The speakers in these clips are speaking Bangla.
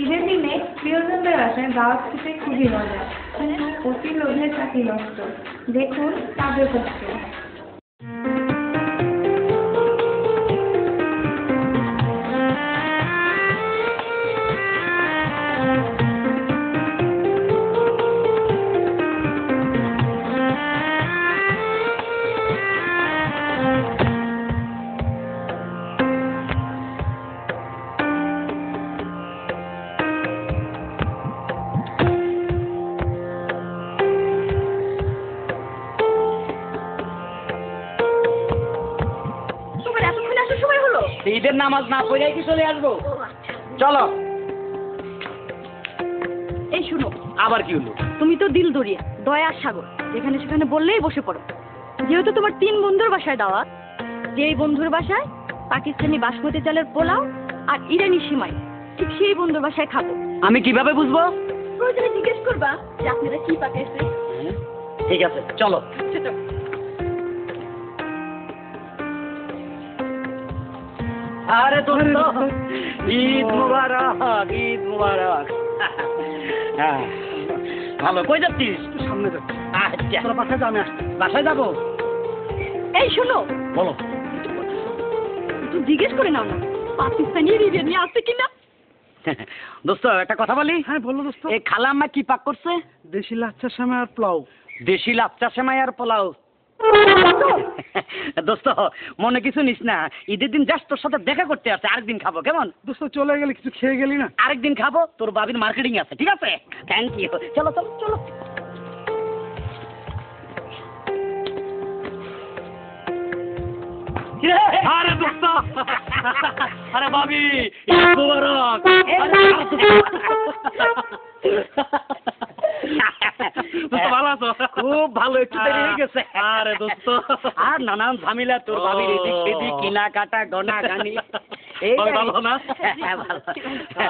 ঈদের দিনে প্রিয়জনদের বাসায় দাওয়াত খেতে খুবই মজা। অতি লোভে চাকরি নষ্ট। দেখুন কাদের হচ্ছে। ঈদের নামাজ না পড়ে কি চলে আসবো? চলো। এই শুনো, আবার কি হলো? তুমি তো দিল দরিয়া, দয়ার সাগর, যেখানে সেখানে বললেই বসে পড়ো। যেহেতু তোমার 3 বন্ধুর বাসায় দাওয়াত, যেই বন্ধুর বাসায় পাকিস্তানি বাসমতি চালের পোলাও আর ইরানি সিমাই, ঠিক সেই বন্ধুর বাসায় খাবো। আমি কিভাবে বুঝবো? প্রয়োজনে জিজ্ঞেস করবা যে আপনারা কি পাকাইছে। ঠিক আছে, চলো। আরে দোস্ত, ঈদ মুবারক, ঈদ মুবারক। হ্যাঁ, ভালো। কই যাচ্ছিস? সামনে যাচ্ছি। আচ্ছা, তোর বাসায় যাবো? বাসায় যাবো। এই শোনো, বলো। তুই জিজ্ঞেস করে নাও না পাকিস্তানি ইরানি আছে কিনা। দোস্ত একটা কথা বলি। হ্যাঁ বলো দোস্ত। এই খালাম্মা কি পাক করছে? দেশি লাচ্চা সেমাই আর পোলাও। দেশি লাচ্চা সেমাই আর পোলাও। দোস্ত মনে কিছু নিস না, ঈদের দিন জাস্ট তোর সাথে দেখা করতে আছে। আরেকদিন খাবো, কেমন? দোস্ত চলে গেলে কিছু খেয়ে গেলি না? আরেকদিন খাবো, তোর বাবির মার্কেটিং আছে। ঠিক আছে, থ্যাংক ইউ। চলো চলো চলো। আরে দোস্ত, আরে বাবি, ঈদ মুবারক। ভালো আছো? খুব ভালো। একটু দেরি হয়ে গেছে। আরে দোস্ত, আর নানান ঝামেলা, তোর বাবির এদিক সেদিক কেনাকাটা গনা গানি। ভালো না?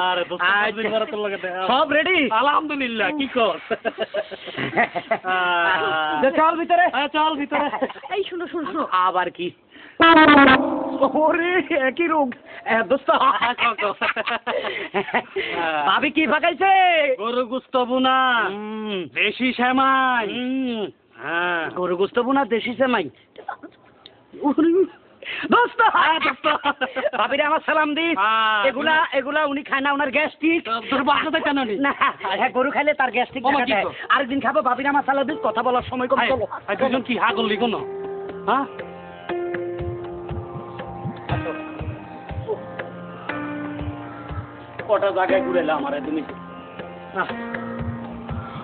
আরে দোস্ত, সব রেডি? আলহামদুলিল্লাহ। কি কর? চল ভিতরে। চল ভিতরে। এই শুনো শুনো শুনো, আবার কি? ওরে একই রোগ। দোস্ত, ভাবি কি পাকাইছে? গরু গোস্ত বুনা, দেশি সেমাই। হ্যাঁ, গরু গোস্ত বুনা, দেশি সেমাই। দোস্ত, ভাবিরে আমার সালাম দিস। এগুলা এগুলা উনি খায় না, ওনার গ্যাস্ট্রিক। তোর বাসাতে কেন নেই? না, হ্যাঁ, গরু খাইলে তার গ্যাস্ট্রিক। আরেকদিন খাবো। ভাবিরে আমার সালাম দিস। কথা বলার সময় কম। চলো। দুজন কি হা করলি কোনো? হ্যাঁ, কটা জায়গায় ঘুরেলাম আমারে তুমি।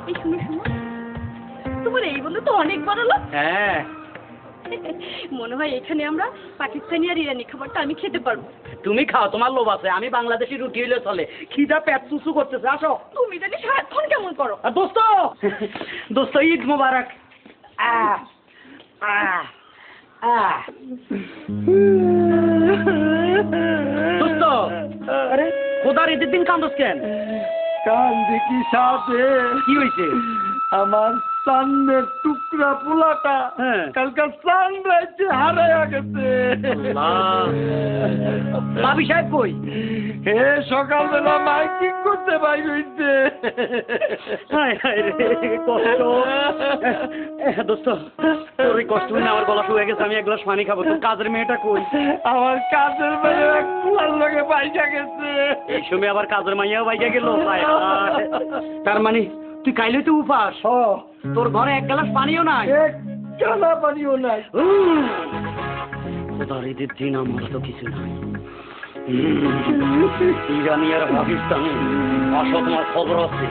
এই শুনো শুনো, তোমার এই বন্ধু তো অনেক বড় লোক। হ্যাঁ, মনে হয় এখানে আমরা পাকিস্তানি আর ইরানি খাবারটা আমি খেতে পারবো। তুমি খাও, তোমার লোভ আছে। আমি বাংলাদেশি রুটি হইলে চলে। খিদা পেট চুচু করতেছে। আসো। তুমি জানি সারাক্ষণ কেমন করো। দোস্ত, দোস্ত ঈদ মুবারক। দোস্ত, আরে খোদার ঈদের দিন কান্দোস কেন? কান্দি কি সাথে? কি হয়েছে? আমার সামনের টুকরা পোলাটা কালকে সানরাইজে হারাইয়া গেছে। ভাবি সাহেব কই? হে সকালবেলা মাইকিং করতে বাইর হইছে। কষ্ট। দোস্ত, তোর এই কষ্ট হয়ে আমার গলা শুয়ে গেছে। আমি এক গ্লাস পানি খাবো। তোর কাজের মেয়েটা কই? আমার কাজের মেয়ে এক পোলার লগে বাইজা গেছে। এই সময় আবার কাজের মাইয়াও বাইজা গেল। তার মানে তুই কাইলে তো উপাস? তোর ঘরে এক গ্লাস পানিও নাই? এক গালা পানিও নাই। খোদার ঈদের দিন আমার তো কিছু নাই। ইরানি আর পাকিস্তানি, আসো, তোমার খবর আছে।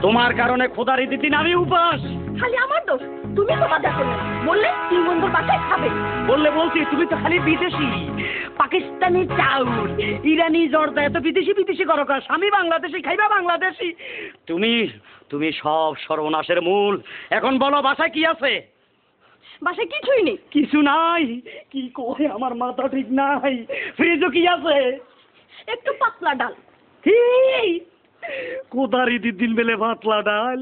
তোমার কারণে খোদার ঈদের দিন আমি উপাস। খালি আমার দোষ, তুমি তো বাধা করলে। বললে 3 বন্ধুর বাসায় খাবে। বললে বলছি, তুমি তো খালি বিদেশি। পাকিস্তানি চাউল, ইরানি জর্দা, এত বিদেশি বিদেশি করো। স্বামী বাংলাদেশি, খাইবা বাংলাদেশি। তুমি তুমি সব সর্বনাশের মূল। এখন বলো, বাসায় কি আছে? বাসায় কিছুই নেই। কিছু নাই? কি কয়, আমার মাথা ঠিক নাই। ফ্রিজও কি আছে? একটু পাতলা ডাল। খোদার ঈদের দিন বেলে পাতলা ডাল।